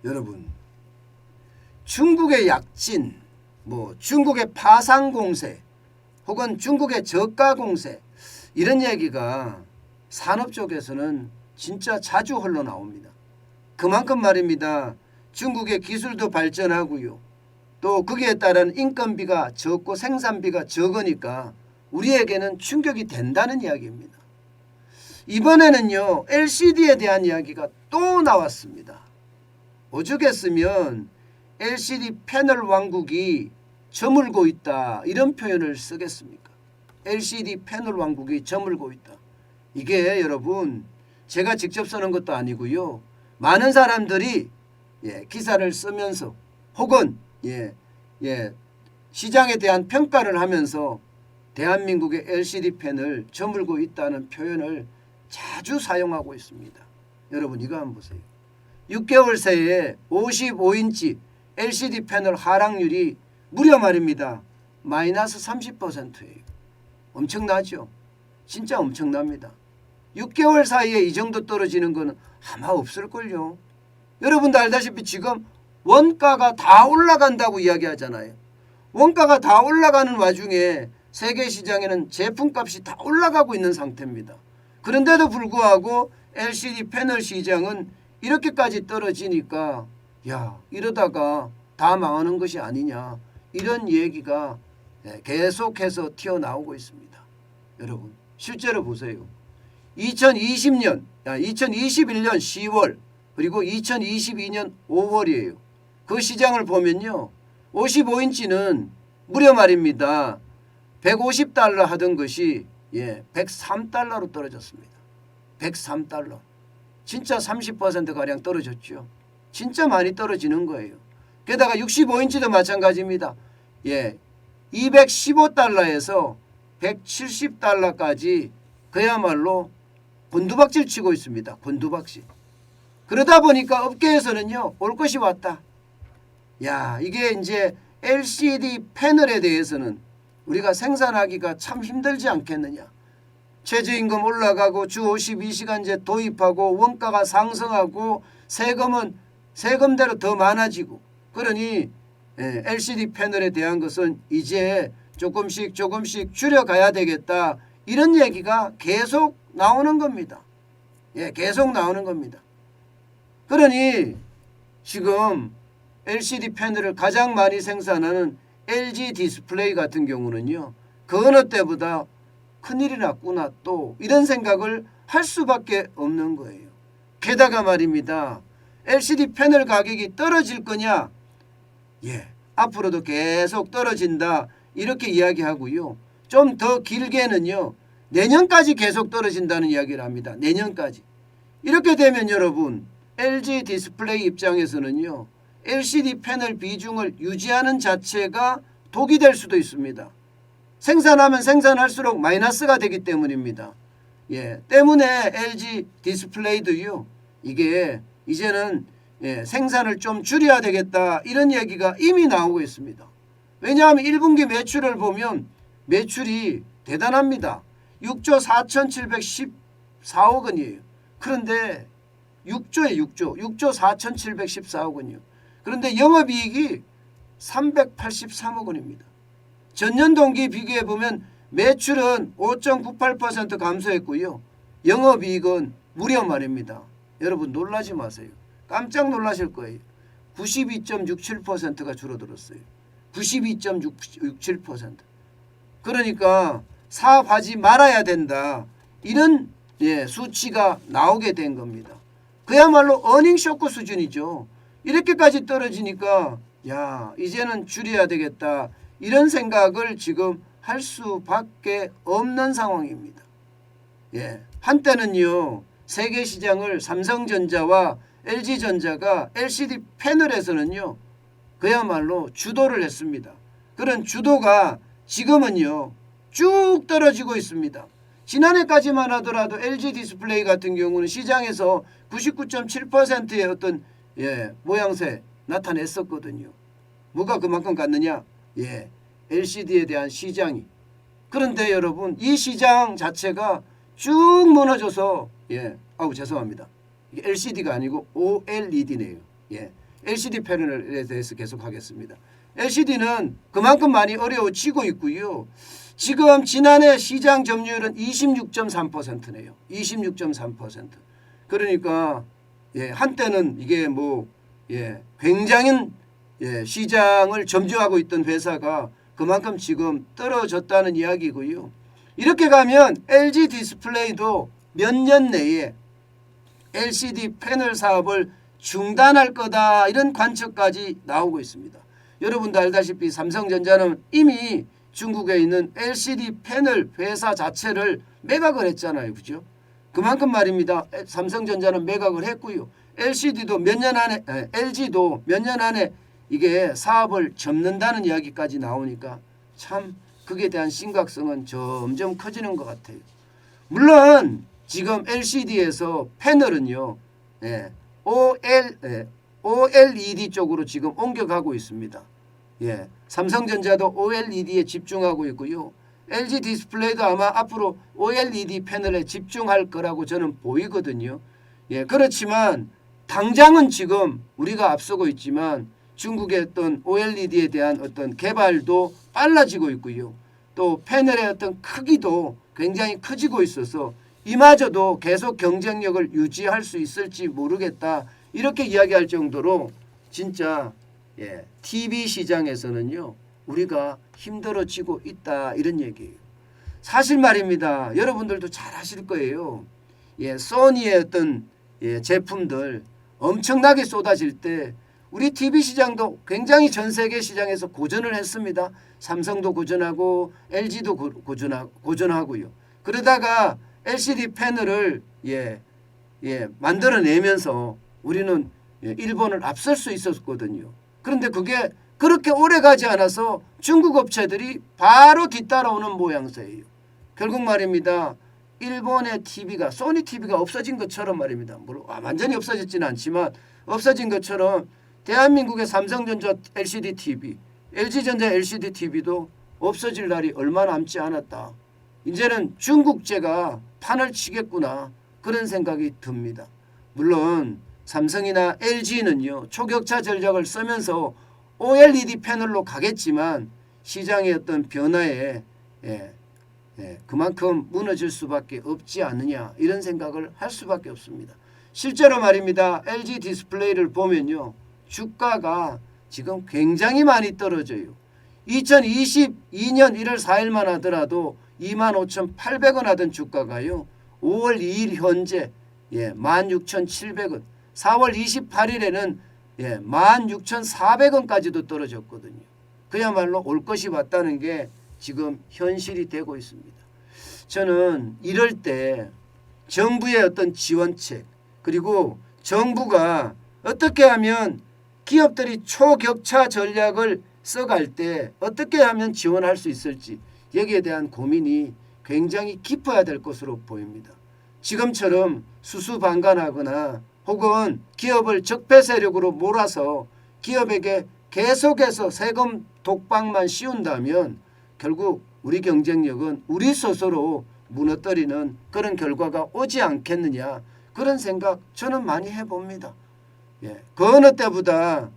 여러분, 중국의 약진, 중국의 파상 공세 혹은 중국의 저가 공세 이런 얘기가 산업 쪽에서는 진짜 자주 흘러나옵니다. 그만큼 말입니다. 중국의 기술도 발전하고요. 또 거기에 따른 인건비가 적고 생산비가 적으니까 우리에게는 충격이 된다는 이야기입니다. 이번에는요, LCD에 대한 이야기가 또 나왔습니다. 오죽했으면 LCD 패널 왕국이 저물고 있다 이런 표현을 쓰겠습니까? LCD 패널 왕국이 저물고 있다. 이게 여러분 제가 직접 쓰는 것도 아니고요. 많은 사람들이 기사를 쓰면서 혹은 시장에 대한 평가를 하면서 대한민국의 LCD 펜을 저물고 있다는 표현을 자주 사용하고 있습니다. 여러분 이거 한번 보세요. 6개월 새에 55인치 LCD 패널 하락률이 무려 말입니다. 마이너스 30%예요. 엄청나죠? 진짜 엄청납니다. 6개월 사이에 이 정도 떨어지는 거는 아마 없을걸요. 여러분도 알다시피 지금 원가가 다 올라간다고 이야기하잖아요. 원가가 다 올라가는 와중에 세계 시장에는 제품값이 다 올라가고 있는 상태입니다. 그런데도 불구하고 LCD 패널 시장은 이렇게까지 떨어지니까 이러다가 다 망하는 것이 아니냐 이런 얘기가 계속해서 튀어나오고 있습니다. 여러분 실제로 보세요. 2021년 10월 그리고 2022년 5월이에요. 그 시장을 보면요. 55인치는 무려 말입니다. 150달러 하던 것이 103달러로 떨어졌습니다. 103달러. 진짜 30%가량 떨어졌죠. 진짜 많이 떨어지는 거예요. 게다가 65인치도 마찬가지입니다. 215달러에서 170달러까지 그야말로 곤두박질 치고 있습니다. 곤두박질. 그러다 보니까 업계에서는요. 올 것이 왔다. 이게 이제 LCD 패널에 대해서는 우리가 생산하기가 참 힘들지 않겠느냐. 최저임금 올라가고 주 52시간제 도입하고 원가가 상승하고 세금은 세금대로 더 많아지고 그러니 LCD 패널에 대한 것은 이제 조금씩 줄여가야 되겠다. 이런 얘기가 계속 나오는 겁니다. 계속 나오는 겁니다. 그러니 지금 LCD 패널을 가장 많이 생산하는 LG 디스플레이 같은 경우는요. 그 어느 때보다 큰일이 났구나 또 이런 생각을 할 수밖에 없는 거예요. 게다가 말입니다. LCD 패널 가격이 떨어질 거냐? 앞으로도 계속 떨어진다 이렇게 이야기하고요. 좀 더 길게는요. 내년까지 계속 떨어진다는 이야기를 합니다. 내년까지. 이렇게 되면 여러분 LG 디스플레이 입장에서는요. LCD 패널 비중을 유지하는 자체가 독이 될 수도 있습니다. 생산하면 생산할수록 마이너스가 되기 때문입니다. 때문에 LG 디스플레이도요. 이게 이제는 생산을 좀 줄여야 되겠다 이런 얘기가 이미 나오고 있습니다. 왜냐하면 1분기 매출을 보면 매출이 대단합니다. 6조 4,714억 원이에요. 그런데 6조 4,714억 원이요. 그런데 영업이익이 383억 원입니다. 전년 동기 비교해 보면 매출은 5.98% 감소했고요. 영업이익은 무려 말입니다. 여러분 놀라지 마세요. 깜짝 놀라실 거예요. 92.67%가 줄어들었어요. 92.67%. 그러니까 사업하지 말아야 된다. 이런 수치가 나오게 된 겁니다. 그야말로 어닝 쇼크 수준이죠. 이렇게까지 떨어지니까 이제는 줄여야 되겠다. 이런 생각을 지금 할 수밖에 없는 상황입니다. 한때는요. 세계 시장을 삼성전자와 LG전자가 LCD 패널에서는요. 그야말로 주도를 했습니다. 그런 주도가 지금은요. 쭉 떨어지고 있습니다. 지난해까지만 하더라도 LG 디스플레이 같은 경우는 시장에서 99.7%의 어떤 모양새 나타냈었거든요. 뭐가 그만큼 갔느냐? LCD에 대한 시장이. 그런데 여러분 이 시장 자체가 쭉 무너져서 죄송합니다. 이게 LCD가 아니고 OLED네요. LCD 패널에 대해서 계속 하겠습니다. LCD는 그만큼 많이 어려워지고 있고요. 지금 지난해 시장 점유율은 26.3%네요. 26.3%. 그러니까 한때는 이게 굉장히 시장을 점유하고 있던 회사가 그만큼 지금 떨어졌다는 이야기고요. 이렇게 가면 LG 디스플레이도 몇 년 내에 LCD 패널 사업을 중단할 거다 이런 관측까지 나오고 있습니다. 여러분도 알다시피 삼성전자는 이미 중국에 있는 LCD 패널 회사 자체를 매각을 했잖아요. 그죠? 그만큼 말입니다. 삼성전자는 매각을 했고요. LG도 몇 년 안에 이게 사업을 접는다는 이야기까지 나오니까 참 그에 대한 심각성은 점점 커지는 것 같아요. 물론 지금 LCD에서 패널은요. OLED 쪽으로 지금 옮겨가고 있습니다. 삼성전자도 OLED에 집중하고 있고요. LG 디스플레이도 아마 앞으로 OLED 패널에 집중할 거라고 저는 보이거든요. 그렇지만 당장은 지금 우리가 앞서고 있지만 중국의 어떤 OLED에 대한 어떤 개발도 빨라지고 있고요. 또 패널의 어떤 크기도 굉장히 커지고 있어서 이마저도 계속 경쟁력을 유지할 수 있을지 모르겠다. 이렇게 이야기할 정도로 진짜 TV 시장에서는요. 우리가 힘들어지고 있다. 이런 얘기예요. 사실 말입니다. 여러분들도 잘 아실 거예요. 소니의 어떤 제품들 엄청나게 쏟아질 때 우리 TV 시장도 굉장히 전 세계 시장에서 고전을 했습니다. 삼성도 고전하고 LG도 고전하고요. 그러다가 LCD 패널을 만들어내면서 우리는 일본을 앞설 수 있었거든요. 그런데 그게 그렇게 오래 가지 않아서 중국 업체들이 바로 뒤따라오는 모양새예요. 결국 말입니다. 일본의 TV가 소니 TV가 없어진 것처럼 말입니다. 물론 완전히 없어졌지는 않지만 없어진 것처럼 대한민국의 삼성전자 LCD TV, LG전자 LCD TV도 없어질 날이 얼마 남지 않았다. 이제는 중국제가 판을 치겠구나 그런 생각이 듭니다. 물론 삼성이나 LG는요. 초격차 전략을 쓰면서 OLED 패널로 가겠지만 시장의 어떤 변화에 그만큼 무너질 수밖에 없지 않느냐 이런 생각을 할 수밖에 없습니다. 실제로 말입니다. LG 디스플레이를 보면요. 주가가 지금 굉장히 많이 떨어져요. 2022년 1월 4일만 하더라도 25,800원 하던 주가가요. 5월 2일 현재 16,700원 4월 28일에는 16,400원까지도 떨어졌거든요. 그야말로 올 것이 왔다는 게 지금 현실이 되고 있습니다. 저는 이럴 때 정부의 어떤 지원책 그리고 정부가 어떻게 하면 기업들이 초격차 전략을 써갈 때 어떻게 하면 지원할 수 있을지 여기에 대한 고민이 굉장히 깊어야 될 것으로 보입니다. 지금처럼 수수방관하거나 혹은 기업을 적폐 세력으로 몰아서 기업에게 계속해서 세금 독박만 씌운다면 결국 우리 경쟁력은 우리 스스로 무너뜨리는 그런 결과가 오지 않겠느냐 그런 생각 저는 많이 해봅니다. 그 어느 때보다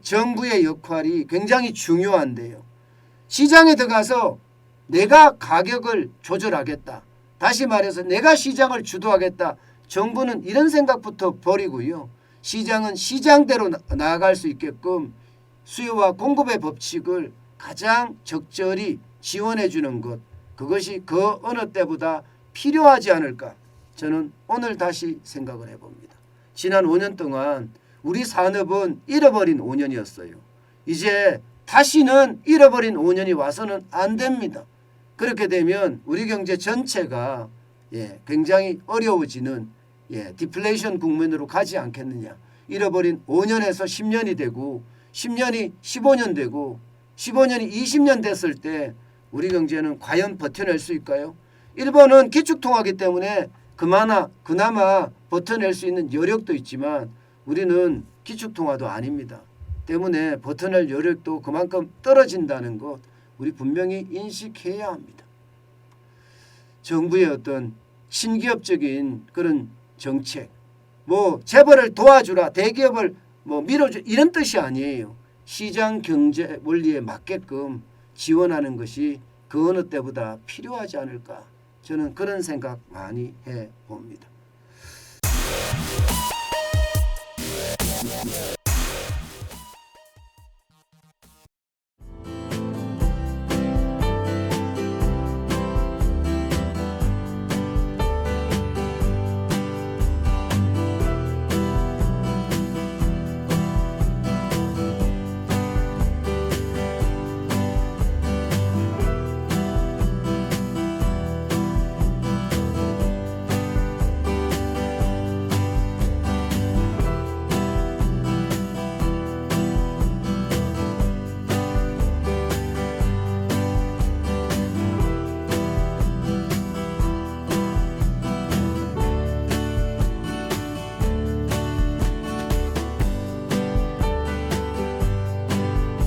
정부의 역할이 굉장히 중요한데요. 시장에 들어가서 내가 가격을 조절하겠다. 다시 말해서 내가 시장을 주도하겠다. 정부는 이런 생각부터 버리고요. 시장은 시장대로 나아갈 수 있게끔 수요와 공급의 법칙을 가장 적절히 지원해 주는 것. 그것이 그 어느 때보다 필요하지 않을까. 저는 오늘 다시 생각을 해봅니다. 지난 5년 동안 우리 산업은 잃어버린 5년이었어요. 이제 다시는 잃어버린 5년이 와서는 안 됩니다. 그렇게 되면 우리 경제 전체가 굉장히 어려워지는 디플레이션 국면으로 가지 않겠느냐. 잃어버린 5년에서 10년이 되고 10년이 15년 되고 15년이 20년 됐을 때 우리 경제는 과연 버텨낼 수 있을까요? 일본은 기축통화기 때문에 그나마 버텨낼 수 있는 여력도 있지만 우리는 기축통화도 아닙니다. 때문에 버텨낼 여력도 그만큼 떨어진다는 것 우리 분명히 인식해야 합니다. 정부의 어떤 친기업적인 그런 정책, 재벌을 도와주라, 대기업을 뭐 밀어줘 이런 뜻이 아니에요. 시장 경제 원리에 맞게끔 지원하는 것이 그 어느 때보다 필요하지 않을까. 저는 그런 생각 많이 해봅니다.